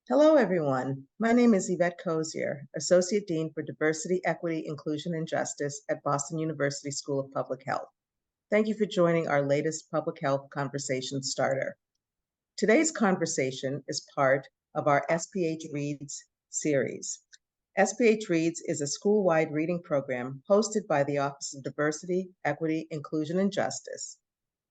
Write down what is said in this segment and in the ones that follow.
Hello, everyone. My name is Yvette Cozier, Associate Dean for Diversity, Equity, Inclusion, and Justice at Boston University School of Public Health. Thank you for joining our latest Public Health Conversation Starter. Today's conversation is part of our SPH Reads series. SPH Reads is a school-wide reading program hosted by the Office of Diversity, Equity, Inclusion, and Justice.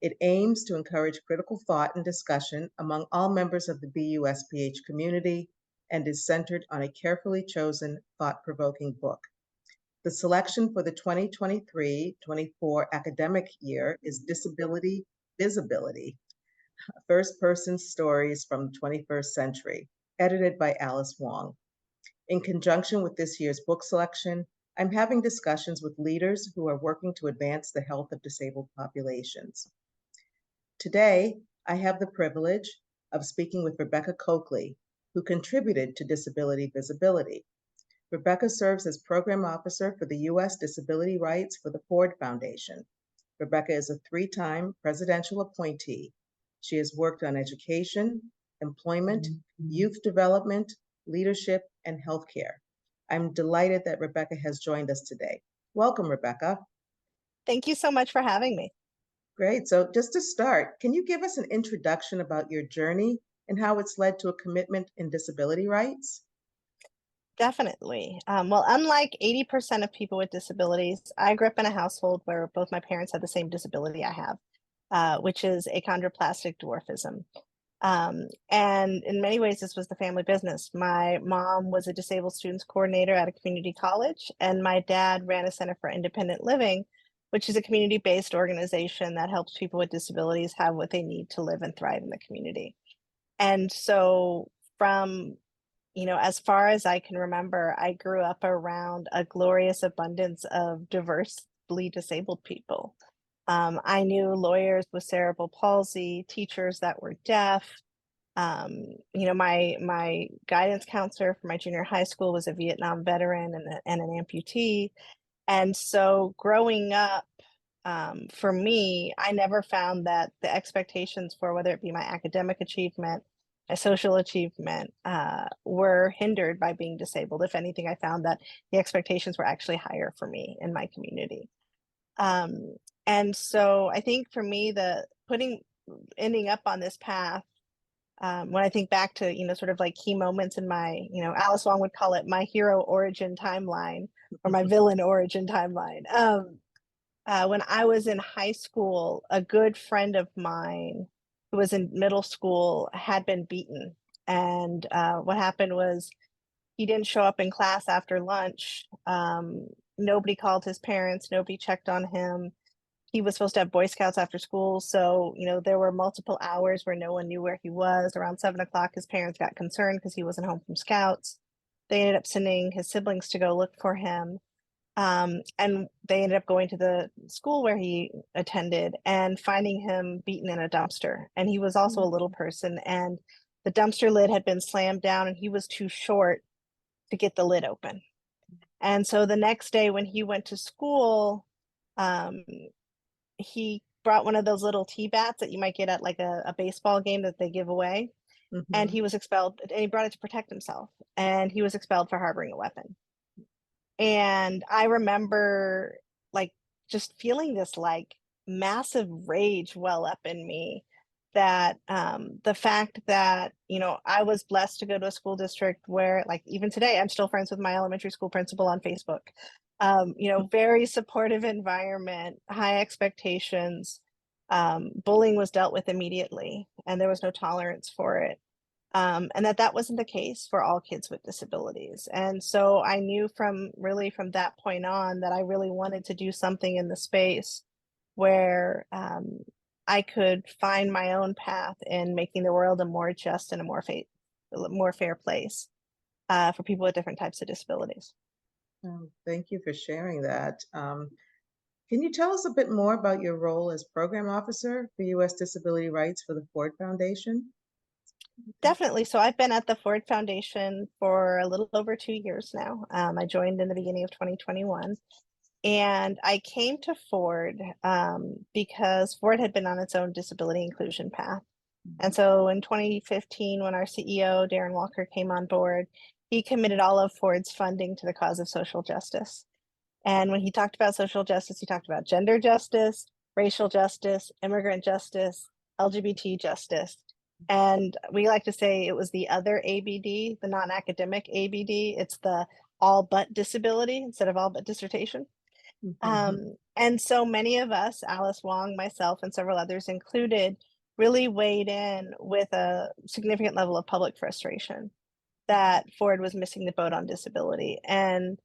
It aims to encourage critical thought and discussion among all members of the BUSPH community and is centered on a carefully chosen, thought-provoking book. The selection for the 2023-24 academic year is Disability, Visibility, First-Person Stories from the 21st Century, edited by Alice Wong. In conjunction with this year's book selection, I'm having discussions with leaders who are working to advance the health of disabled populations. Today, I have the privilege of speaking with Rebecca Cokley, who contributed to Disability Visibility. Rebecca serves as Program Officer for the U.S. Disability Rights for the Ford Foundation. Rebecca is a three-time presidential appointee. She has worked on education, employment, youth development, leadership, and healthcare. I'm delighted that Rebecca has joined us today. Welcome, Rebecca. Thank you so much for having me. Great. So just to start, can you give us an introduction about your journey and how it's led to a commitment in disability rights? Definitely. Well, unlike 80% of people with disabilities, I grew up in a household where both my parents had the same disability I have, which is achondroplastic dwarfism. And in many ways, this was the family business. My mom was a disabled students coordinator at a community college, and my dad ran a Center for Independent Living, which is a community-based organization that helps people with disabilities have what they need to live and thrive in the community. And so from, as far as I can remember, I grew up around a glorious abundance of diversely disabled people. I knew lawyers with cerebral palsy, teachers that were deaf. My guidance counselor for my junior high school was a Vietnam veteran and an amputee. And so growing up, for me, I never found that the expectations for whether it be my academic achievement, my social achievement, were hindered by being disabled. If anything, I found that the expectations were actually higher for me in my community. And so I think for me, ending up on this path, when I think back to, sort of like key moments in my, Alice Wong would call it my hero origin timeline or my villain origin timeline. When I was in high school, a good friend of mine who was in middle school had been beaten. And what happened was he didn't show up in class after lunch. Nobody called his parents. Nobody checked on him. He was supposed to have Boy Scouts after school. So, there were multiple hours where no one knew where he was. Around 7 o'clock, his parents got concerned because he wasn't home from Scouts. They ended up sending his siblings to go look for him. And they ended up going to the school where he attended and finding him beaten in a dumpster. And he was also a little person, and the dumpster lid had been slammed down and he was too short to get the lid open. And so the next day when he went to school, he brought one of those little tea bats that you might get at like a baseball game that they give away. And he was expelled, and he brought it to protect himself, and he was expelled for harboring a weapon. And I remember like just feeling this like massive rage well up in me that the fact that, I was blessed to go to a school district where, like, even today, I'm still friends with my elementary school principal on Facebook. Very supportive environment, high expectations. Bullying was dealt with immediately, and there was no tolerance for it. And that wasn't the case for all kids with disabilities. And so I knew from that point on that I really wanted to do something in the space where I could find my own path in making the world a more just and a more fair place for people with different types of disabilities. Oh, thank you for sharing that. Can you tell us a bit more about your role as Program Officer for U.S. Disability Rights for the Ford Foundation? Definitely. So I've been at the Ford Foundation for a little over 2 years now. I joined in the beginning of 2021. And I came to Ford because Ford had been on its own disability inclusion path. And so in 2015, when our CEO, Darren Walker, came on board, he committed all of Ford's funding to the cause of social justice. And when he talked about social justice, he talked about gender justice, racial justice, immigrant justice, LGBT justice. And we like to say it was the other ABD, the non-academic ABD. It's the all but disability instead of all but dissertation. And so many of us, Alice Wong, myself, and several others included, really weighed in with a significant level of public frustration that Ford was missing the boat on disability, and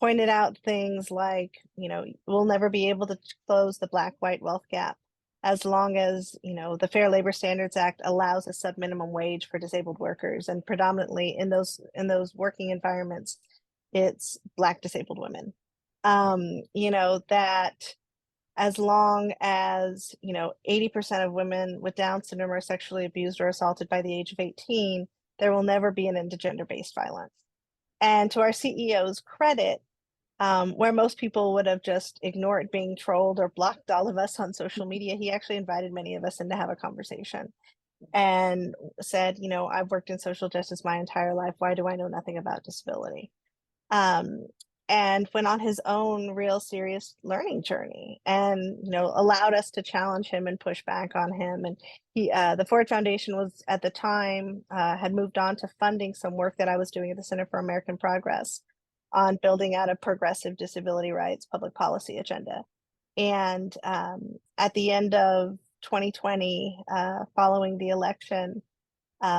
pointed out things like, we'll never be able to close the black-white wealth gap as long as, the Fair Labor Standards Act allows a sub-minimum wage for disabled workers. And predominantly in those working environments, it's Black disabled women. That as long as 80% of women with Down syndrome are sexually abused or assaulted by the age of 18, there will never be an end to gender-based violence. And to our CEO's credit, where most people would have just ignored being trolled or blocked all of us on social media, he actually invited many of us in to have a conversation and said, I've worked in social justice my entire life. Why do I know nothing about disability? And went on his own real serious learning journey, and allowed us to challenge him and push back on him. And he, the Ford Foundation was at the time had moved on to funding some work that I was doing at the Center for American Progress on building out a progressive disability rights public policy agenda. And at the end of 2020, following the election,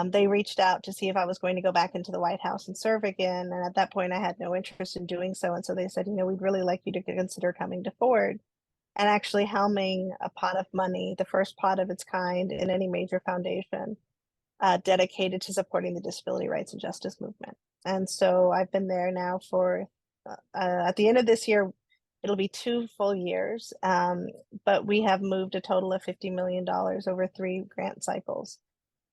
they reached out to see if I was going to go back into the White House and serve again. And at that point, I had no interest in doing so. And so they said, we'd really like you to consider coming to Ford and actually helming a pot of money, the first pot of its kind in any major foundation, dedicated to supporting the disability rights and justice movement. And so I've been there now for, at the end of this year, it'll be 2 full years, but we have moved a total of $50 million over 3 grant cycles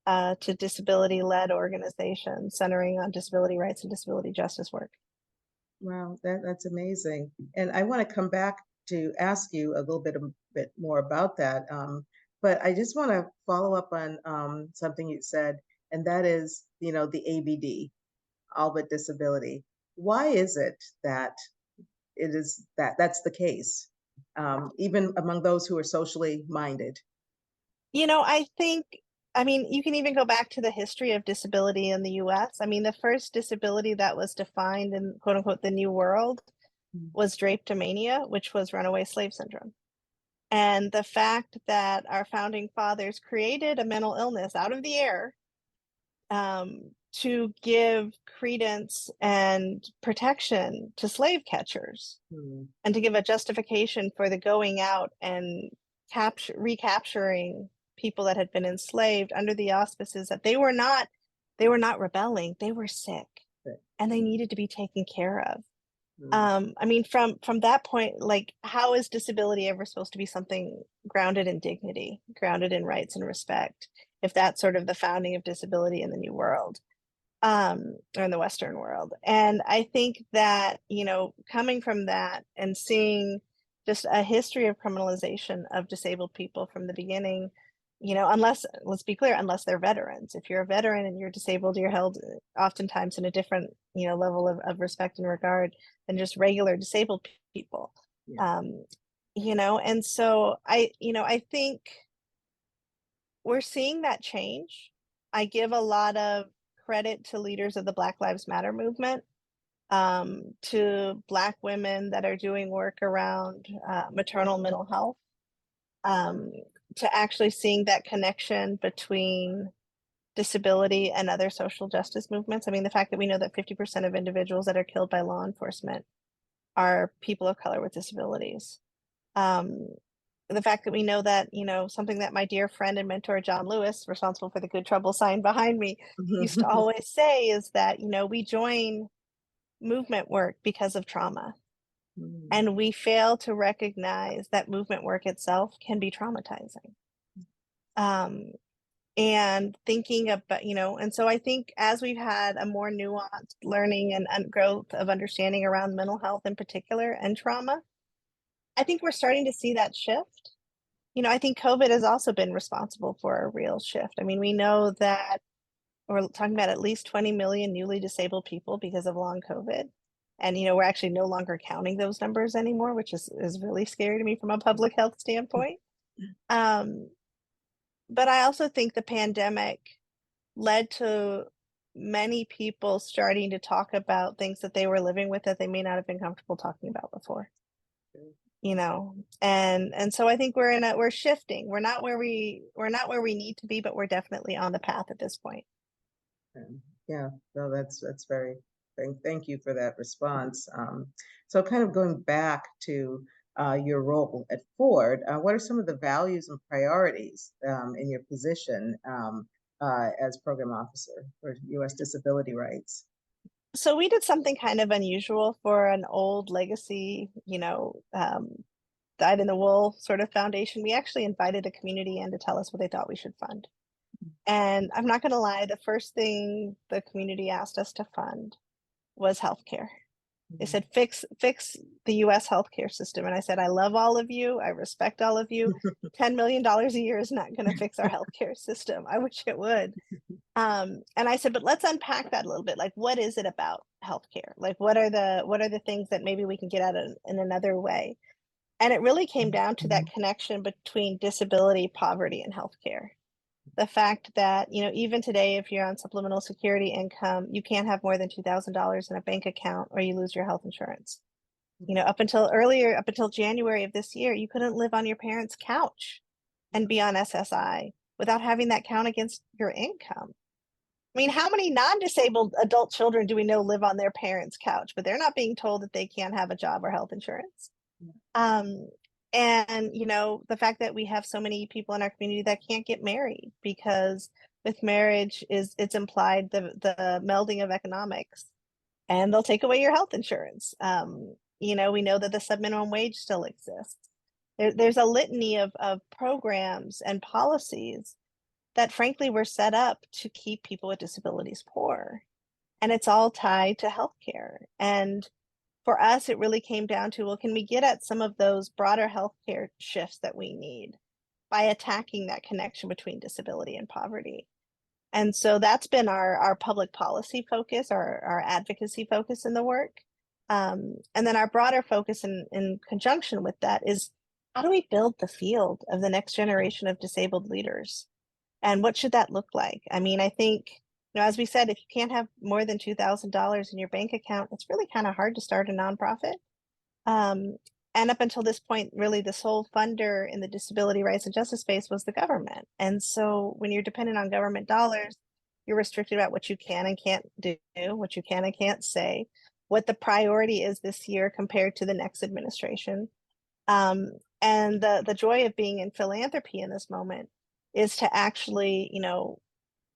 to disability-led organizations centering on disability rights and disability justice work. Wow, that's amazing. And I want to come back to ask you a little bit more about that. But I just want to follow up on something you said, and that is, the ABD, all but disability. Why is it that that's the case, even among those who are socially minded? I think, you can even go back to the history of disability in the US. The first disability that was defined in quote unquote the New World was drapetomania, which was runaway slave syndrome. And the fact that our founding fathers created a mental illness out of the air to give credence and protection to slave catchers, and to give a justification for the going out and recapturing people that had been enslaved under the auspices that they were not rebelling, they were sick, and they needed to be taken care of. From that point, how is disability ever supposed to be something grounded in dignity, grounded in rights and respect, if that's sort of the founding of disability in the New World, or in the Western world? And I think that, coming from that and seeing just a history of criminalization of disabled people from the beginning, unless, let's be clear, unless they're veterans. If you're a veteran and you're disabled, you're held oftentimes in a different, level of respect and regard than just regular disabled people. Yeah. And so I think we're seeing that change. I give a lot of credit to leaders of the Black Lives Matter movement, to Black women that are doing work around maternal mental health, to actually seeing that connection between disability and other social justice movements. The fact that we know that 50% of individuals that are killed by law enforcement are people of color with disabilities. The fact that we know that, something that my dear friend and mentor, John Lewis, responsible for the Good Trouble sign behind me, used to always say is that, we join movement work because of trauma. And we fail to recognize that movement work itself can be traumatizing. And thinking about, and so I think as we've had a more nuanced learning and growth of understanding around mental health in particular and trauma, I think we're starting to see that shift. I think COVID has also been responsible for a real shift. I mean, we know that we're talking about at least 20 million newly disabled people because of long COVID. And, we're actually no longer counting those numbers anymore, which is really scary to me from a public health standpoint. Um, but I also think the pandemic led to many people starting to talk about things that they were living with that they may not have been comfortable talking about before. And so I think we're shifting. We're not where we need to be, but we're definitely on the path at this point. Yeah, no, that's very, thank you for that response. So kind of going back to your role at Ford, what are some of the values and priorities in your position as program officer for U.S. disability rights? So we did something kind of unusual for an old legacy, dyed in the wool sort of foundation. We actually invited the community in to tell us what they thought we should fund. And I'm not going to lie, the first thing the community asked us to fund was healthcare. They said, fix the US healthcare system. And I said, I love all of you. I respect all of you. $10 million a year is not going to fix our healthcare system. I wish it would. And I said, but let's unpack that a little bit. Like, what is it about healthcare? Like, what are the things that maybe we can get at in another way? And it really came down to that connection between disability, poverty, and healthcare. The fact that, even today, if you're on supplemental security income, you can't have more than $2,000 in a bank account or you lose your health insurance. Up until January of this year, you couldn't live on your parents' couch and be on SSI without having that count against your income. I mean, how many non-disabled adult children do we know live on their parents' couch, but they're not being told that they can't have a job or health insurance? And the fact that we have so many people in our community that can't get married because with marriage it's implied the melding of economics, and they'll take away your health insurance. We know that the subminimum wage still exists. There's a litany of programs and policies that frankly were set up to keep people with disabilities poor, and it's all tied to healthcare. And for us, it really came down to, well, can we get at some of those broader healthcare shifts that we need by attacking that connection between disability and poverty? And so that's been our public policy focus, our advocacy focus in the work. And then our broader focus in conjunction with that is, how do we build the field of the next generation of disabled leaders? And what should that look like? I mean, I think, as we said, if you can't have more than $2,000 in your bank account, it's really kind of hard to start a nonprofit. And up until this point, really the sole funder in the disability rights and justice space was the government. And so when you're dependent on government dollars, you're restricted about what you can and can't do, what you can and can't say, what the priority is this year compared to the next administration. And the joy of being in philanthropy in this moment is to actually,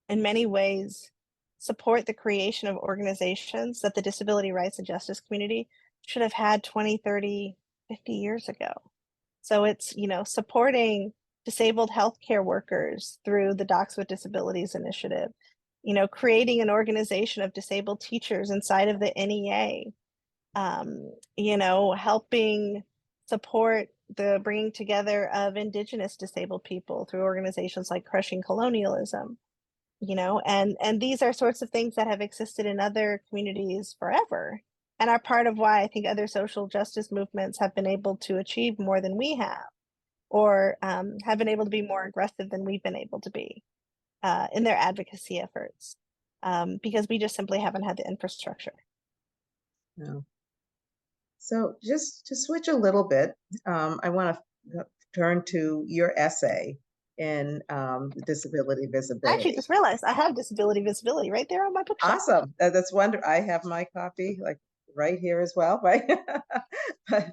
in many ways, support the creation of organizations that the disability rights and justice community should have had 20, 30, 50 years ago. So it's, supporting disabled healthcare workers through the Docs with Disabilities initiative, creating an organization of disabled teachers inside of the NEA, helping support the bringing together of Indigenous disabled people through organizations like Crushing Colonialism, and these are sorts of things that have existed in other communities forever and are part of why I think other social justice movements have been able to achieve more than we have, or have been able to be more aggressive than we've been able to be in their advocacy efforts, because we just simply haven't had the infrastructure. No. So just to switch a little bit, I want to turn to your essay in disability visibility. I actually just realized I have disability visibility right there on my bookshelf. Awesome. That's wonderful. I have my copy like right here as well, right? But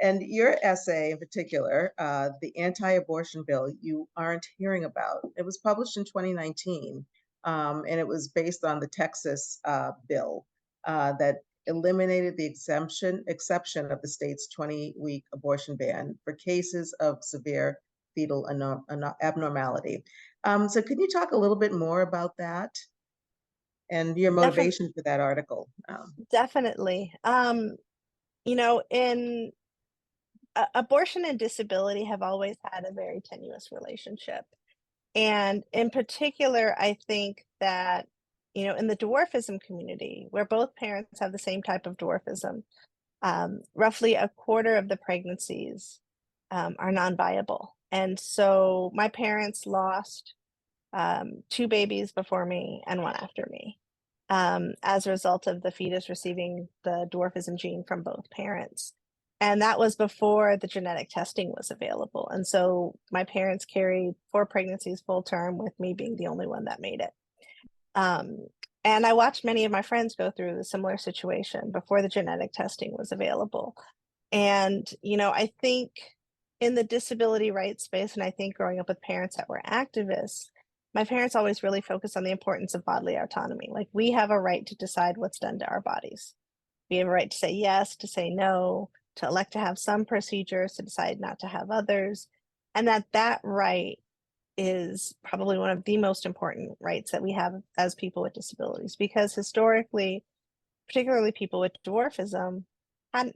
and your essay in particular, the anti-abortion bill you aren't hearing about. It was published in 2019, and it was based on the Texas bill that eliminated the exception of the state's 20-week abortion ban for cases of severe fetal abnormality. So can you talk a little bit more about that and your motivation for that article? Definitely. In abortion and disability have always had a very tenuous relationship. And in particular, I think that, in the dwarfism community, where both parents have the same type of dwarfism, roughly a quarter of the pregnancies are non-viable. And so my parents lost two babies before me and one after me as a result of the fetus receiving the dwarfism gene from both parents. And that was before the genetic testing was available. And so my parents carried 4 pregnancies full term, with me being the only one that made it. And I watched many of my friends go through a similar situation before the genetic testing was available. And, I think in the disability rights space, and I think growing up with parents that were activists, my parents always really focused on the importance of bodily autonomy. Like, we have a right to decide what's done to our bodies. We have a right to say yes, to say no, to elect to have some procedures, to decide not to have others. And that right is probably one of the most important rights that we have as people with disabilities, because historically, particularly people with dwarfism,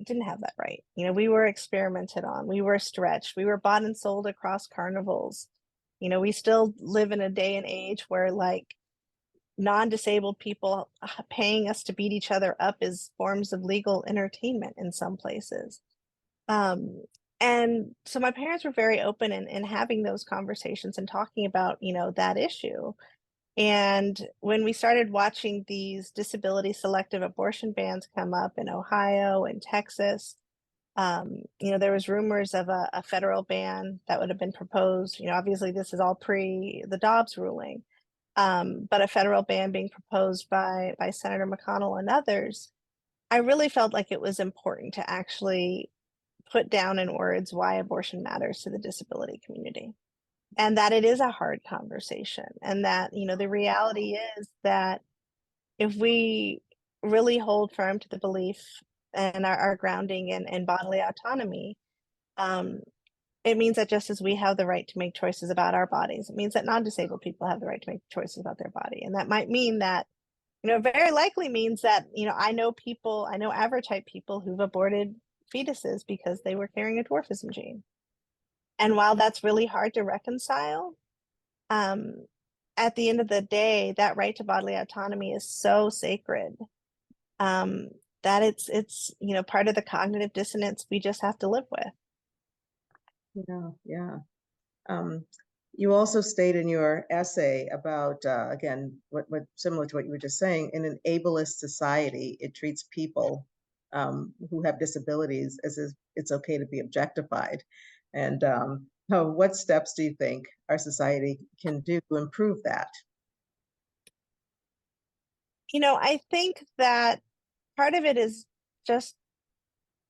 didn't have that right. We were experimented on, we were stretched, we were bought and sold across carnivals. We still live in a day and age where, like, non-disabled people paying us to beat each other up is forms of legal entertainment in some places. And so my parents were very open in having those conversations and talking about, that issue. And when we started watching these disability selective abortion bans come up in Ohio and Texas, there was rumors of a federal ban that would have been proposed. Obviously this is all pre the Dobbs ruling, but a federal ban being proposed by Senator McConnell and others. I really felt like it was important to actually put down in words why abortion matters to the disability community, and that it is a hard conversation, and that, the reality is that if we really hold firm to the belief and our grounding in bodily autonomy, it means that just as we have the right to make choices about our bodies, it means that non-disabled people have the right to make choices about their body. And that might mean that, very likely means that, I know average type people who've aborted fetuses because they were carrying a dwarfism gene. And while that's really hard to reconcile, at the end of the day, that right to bodily autonomy is so sacred that it's part of the cognitive dissonance we just have to live with. Yeah. You also state in your essay about, again, what similar to what you were just saying, in an ableist society, it treats people who have disabilities as if it's okay to be objectified. And what steps do you think our society can do to improve that? I think that part of it is just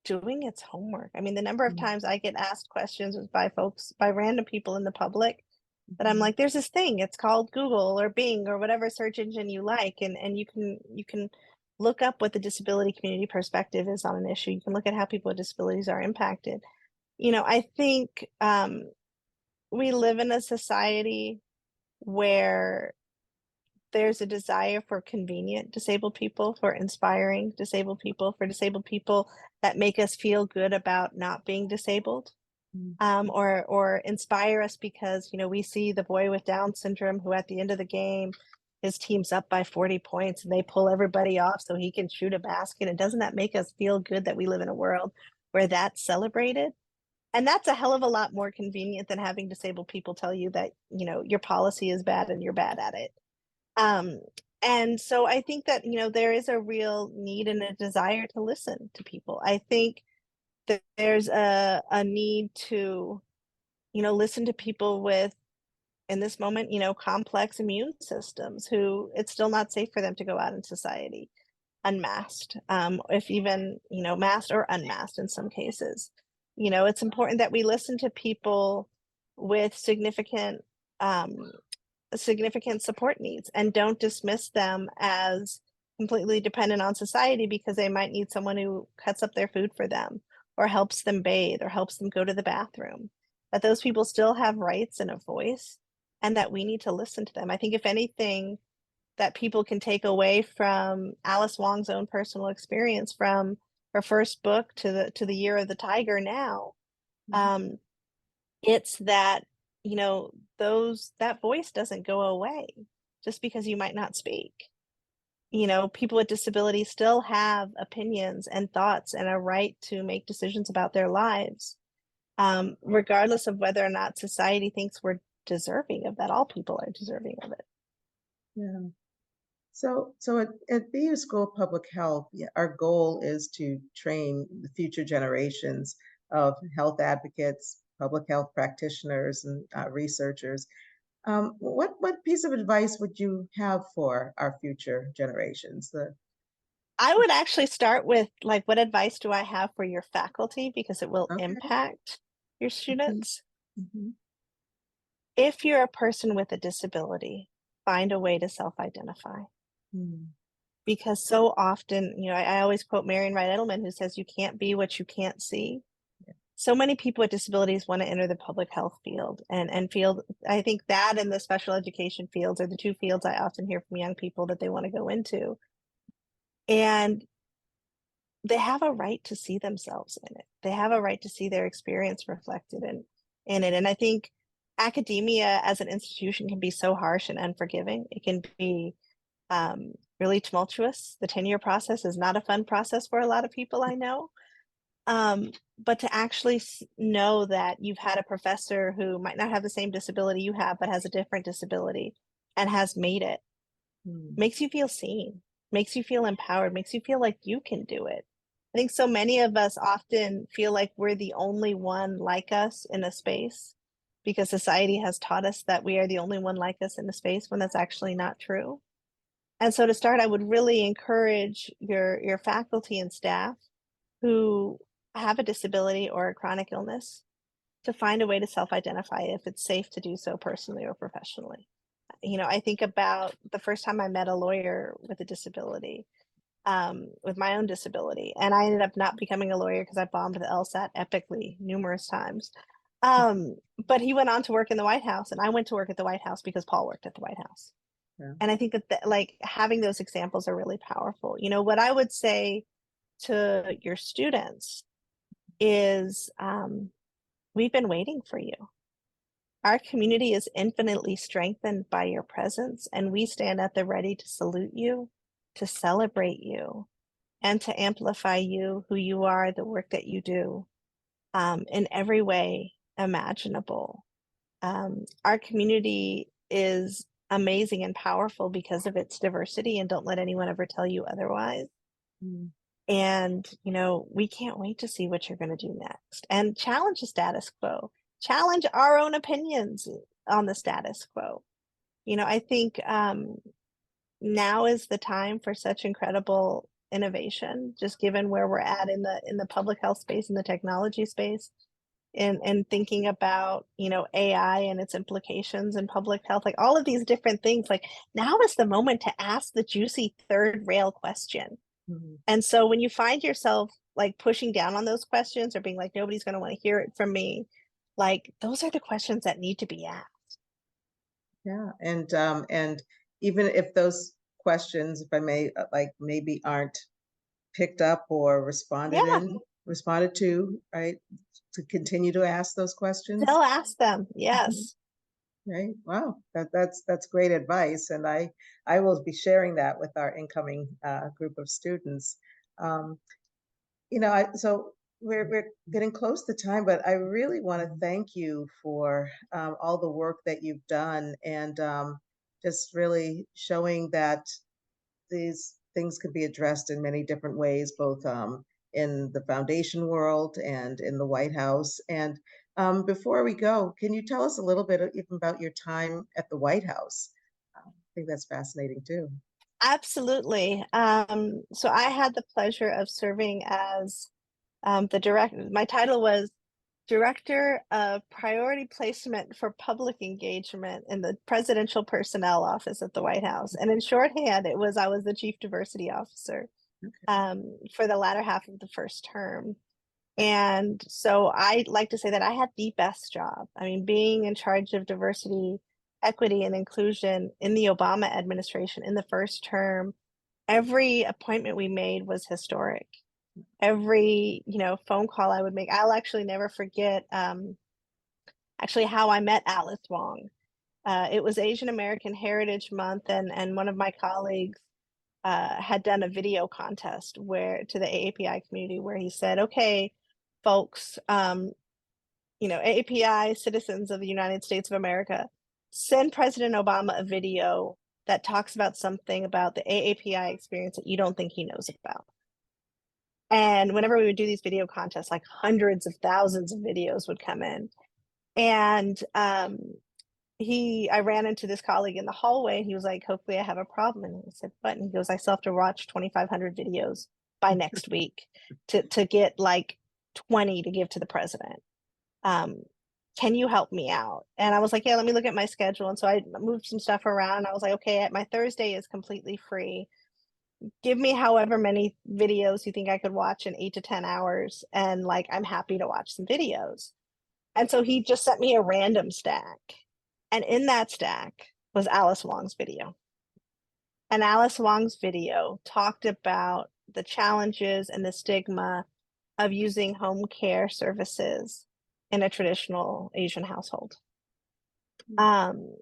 doing its homework. I mean, the number of times I get asked questions by random people in the public, that I'm like, there's this thing, it's called Google or Bing or whatever search engine you like, and you can look up what the disability community perspective is on an issue. You can look at how people with disabilities are impacted. I think we live in a society where there's a desire for convenient disabled people, for inspiring disabled people, for disabled people that make us feel good about not being disabled, or inspire us because, we see the boy with Down syndrome who at the end of the game, his team's up by 40 points and they pull everybody off so he can shoot a basket. And doesn't that make us feel good that we live in a world where that's celebrated? And that's a hell of a lot more convenient than having disabled people tell you that, your policy is bad and you're bad at it. And so I think that, there is a real need and a desire to listen to people. I think that there's a need to, listen to people with, in this moment, complex immune systems who it's still not safe for them to go out in society unmasked, if even, masked or unmasked in some cases. It's important that we listen to people with significant support needs and don't dismiss them as completely dependent on society because they might need someone who cuts up their food for them or helps them bathe or helps them go to the bathroom. That those people still have rights and a voice, and that we need to listen to them. I think if anything that people can take away from Alice Wong's own personal experience, from her first book to the Year of the Tiger now, Um, it's that, that voice doesn't go away just because you might not speak. People with disabilities still have opinions and thoughts and a right to make decisions about their lives, regardless of whether or not society thinks we're deserving of that. All people are deserving of it. Yeah. So at BU School of Public Health, yeah, our goal is to train the future generations of health advocates, public health practitioners, and researchers. What piece of advice would you have for our future generations? I would actually start with like, what advice do I have for your faculty? Because it will Okay. impact your Mhm, students. mhm, If you're a person with a disability, find a way to self-identify. mm, Because so often, I always quote Marian Wright Edelman, who says, you can't be what you can't see. yeah, So many people with disabilities want to enter the public health field and field. I think that and the special education fields are the two fields I often hear from young people that they want to go into. And they have a right to see themselves in it. They have a right to see their experience reflected in it. And I think academia as an institution can be so harsh and unforgiving. It can be really tumultuous. The tenure process is not a fun process for a lot of people I know. But to actually know that you've had a professor who might not have the same disability you have, but has a different disability and has made it, mm, makes you feel seen, makes you feel empowered, makes you feel like you can do it. I think so many of us often feel like we're the only one like us in a space because society has taught us that we are the only one like us in a space when that's actually not true. And so to start, I would really encourage your faculty and staff who have a disability or a chronic illness to find a way to self-identify if it's safe to do so personally or professionally. I think about the first time I met a lawyer with a disability, with my own disability, and I ended up not becoming a lawyer because I bombed the LSAT epically numerous times. Um, but he went on to work in the White House, and I went to work at the White House because Paul worked at the White House. yeah. And I think that like having those examples are really powerful. What I would say to your students is, we've been waiting for you. Our community is infinitely strengthened by your presence, and we stand at the ready to salute you, to celebrate you, and to amplify you, who you are, the work that you do, in every way imaginable. Our community is amazing and powerful because of its diversity, and don't let anyone ever tell you otherwise. Mm, And, we can't wait to see what you're going to do next and challenge the status quo, challenge our own opinions on the status quo. I think now is the time for such incredible innovation, just given where we're at in the public health space, in the technology space, and thinking about, AI and its implications in public health, like all of these different things. Like now is the moment to ask the juicy third rail question. mm. And so when you find yourself like pushing down on those questions or being like, nobody's going to want to hear it from me, like those are the questions that need to be asked. Yeah, and even if those questions, if I may, like maybe aren't picked up or Yeah, responded to, right? To continue to ask those questions, they'll ask them. Mhm. Yes. Right? Wow, that's great advice, and I will be sharing that with our incoming group of students. Um, so we're getting close to time, but I really want to thank you for all the work that you've done and just really showing that these things could be addressed in many different ways, both in the foundation world and in the White House. And before we go, can you tell us a little bit even about your time at the White House? I think that's fascinating too. Absolutely. So I had the pleasure of serving as my title was Director of Priority Placement for Public Engagement in the Presidential Personnel Office at the White House. And in shorthand, I was the Chief Diversity Officer for the latter half of the first term. And so I like to say that I had the best job. I mean, being in charge of diversity, equity, and inclusion in the Obama administration in the first term, every appointment we made was historic. every, phone call I would make. I'll actually never forget actually how I met Alice Wong. It was Asian American Heritage Month, and one of my colleagues had done a video contest where to the AAPI community where he said, okay, folks, AAPI citizens of the United States of America, send President Obama a video that talks about something about the AAPI experience that you don't think he knows about. And whenever we would do these video contests, like hundreds of thousands of videos would come in. And I ran into this colleague in the hallway and he was like, hopefully I have a problem. And I said, what? And he goes, I still have to watch 2,500 videos by next week to get like 20 to give to the president. Can you help me out? And I was like, yeah, let me look at my schedule. And so I moved some stuff around. I was like, okay, my Thursday is completely free. Give me however many videos you think I could watch in 8 to 10 hours. And like, I'm happy to watch some videos. And so he just sent me a random stack. And in that stack was Alice Wong's video. And Alice Wong's video talked about the challenges and the stigma of using home care services in a traditional Asian household. And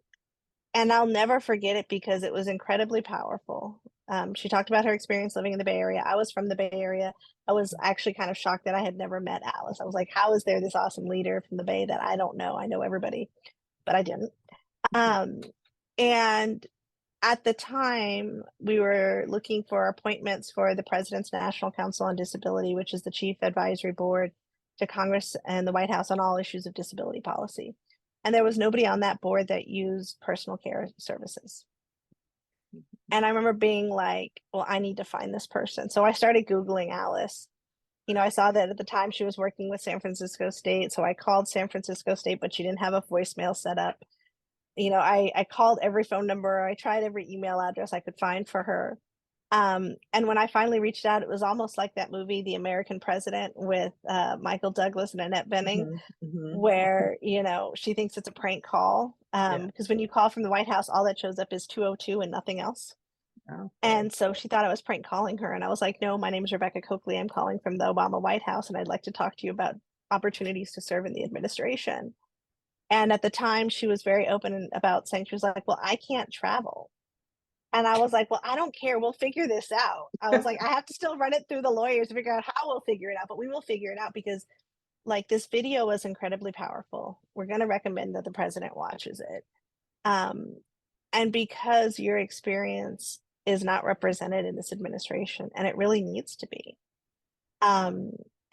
I'll never forget it because it was incredibly powerful. She talked about her experience living in the Bay Area. I was from the Bay Area. I was actually kind of shocked that I had never met Alice. I was like, how is there this awesome leader from the Bay that I don't know? I know everybody, but I didn't. And at the time, we were looking for appointments for the President's National Council on Disability, which is the chief advisory board to Congress and the White House on all issues of disability policy. And there was nobody on that board that used personal care services. And I remember being like, well, I need to find this person. So I started Googling Alice. I saw that at the time she was working with San Francisco State. So I called San Francisco State, but she didn't have a voicemail set up. I called every phone number. I tried every email address I could find for her. And when I finally reached out, it was almost like that movie, The American President, with Michael Douglas and Annette Bening, where, she thinks it's a prank call. Because when you call from the White House, all that shows up is 202 and nothing else. Okay. And so she thought I was prank calling her. And I was like, no, my name is Rebecca Cokley. I'm calling from the Obama White House, and I'd like to talk to you about opportunities to serve in the administration. And at the time, she was very open about saying, she was like, well, I can't travel. And I was like, well, I don't care. We'll figure this out. I was like, I have to still run it through the lawyers to figure out how we'll figure it out, but we will figure it out because like this video was incredibly powerful. We're going to recommend that the president watches it. And because your experience is not represented in this administration, and it really needs to be.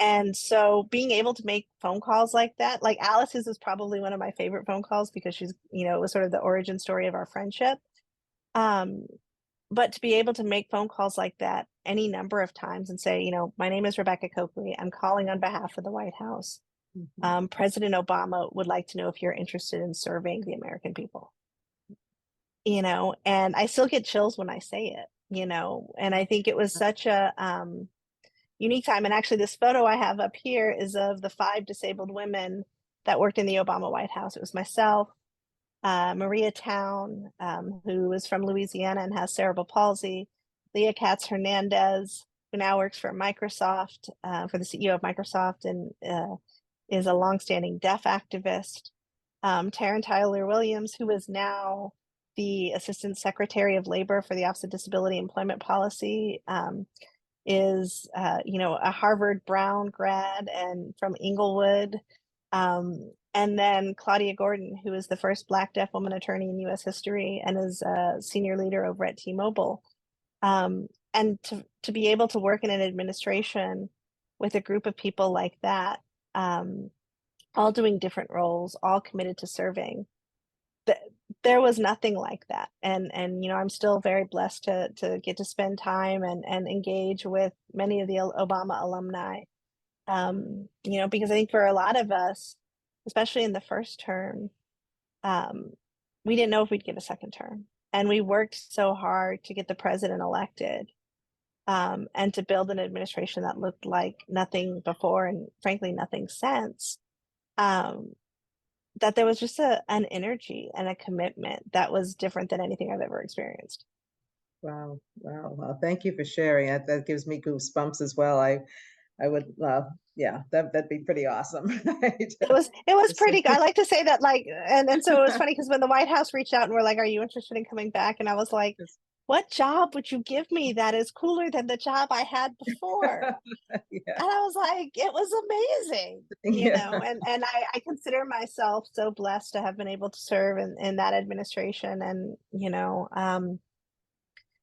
And so being able to make phone calls like that, like Alice's is probably one of my favorite phone calls because she's, it was sort of the origin story of our friendship. But to be able to make phone calls like that any number of times and say, my name is Rebecca Cokley. I'm calling on behalf of the White House. President Obama would like to know if you're interested in serving the American people. And I still get chills when I say it, and I think it was such a unique time. And actually this photo I have up here is of the 5 disabled women that worked in the Obama White House. It was myself, Maria Town, who is from Louisiana and has cerebral palsy, Leah Katz Hernandez, who now works for Microsoft, for the CEO of Microsoft, and is a longstanding deaf activist, Taryn Tyler Williams, who is now the Assistant Secretary of Labor for the Office of Disability Employment Policy, is a Harvard Brown grad and from Inglewood. And then Claudia Gordon, who is the first Black deaf woman attorney in U.S. history and is a senior leader over at T-Mobile. And to be able to work in an administration with a group of people like that, all doing different roles, all committed to serving, there was nothing like that. And I'm still very blessed to get to spend time and engage with many of the Obama alumni. Because I think for a lot of us, especially in the first term, we didn't know if we'd get a second term. And we worked so hard to get the president elected, and to build an administration that looked like nothing before and frankly nothing since, that there was just an energy and a commitment that was different than anything I've ever experienced. Wow. Wow. Well, thank you for sharing. That gives me goosebumps as well. I would, yeah, that'd be pretty awesome. Right? It was So, pretty. I like to say that, like, and so it was funny because when the White House reached out and were like, "Are you interested in coming back?" And I was like, "What job would you give me that is cooler than the job I had before?" yeah. And I was like, "It was amazing." Yeah. And I consider myself so blessed to have been able to serve in that administration. And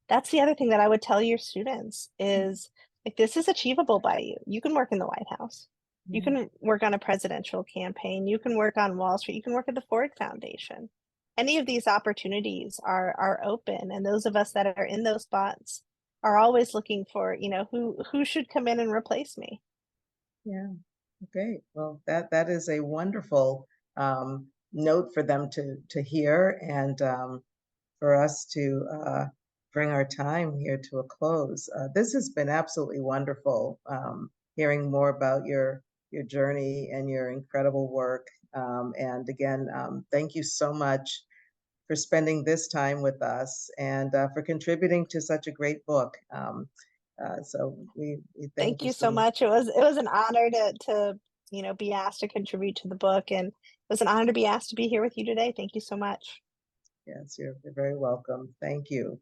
that's the other thing that I would tell your students is, like, this is achievable by you. You can work in the White House. You Yeah. can work on a presidential campaign. You can work on Wall Street. You can work at the Ford Foundation. Any of these opportunities are open, and those of us that are in those spots are always looking for, who should come in and replace me. Yeah. Great. Well, that is a wonderful note for them to hear, and for us to bring our time here to a close. This has been absolutely wonderful, hearing more about your journey and your incredible work. And again, thank you so much for spending this time with us and for contributing to such a great book. So we thank Thank you you so so much. much. It was an honor to be asked to contribute to the book, and it was an honor to be asked to be here with you today. Thank you so much. Yes, you're very welcome. Thank you.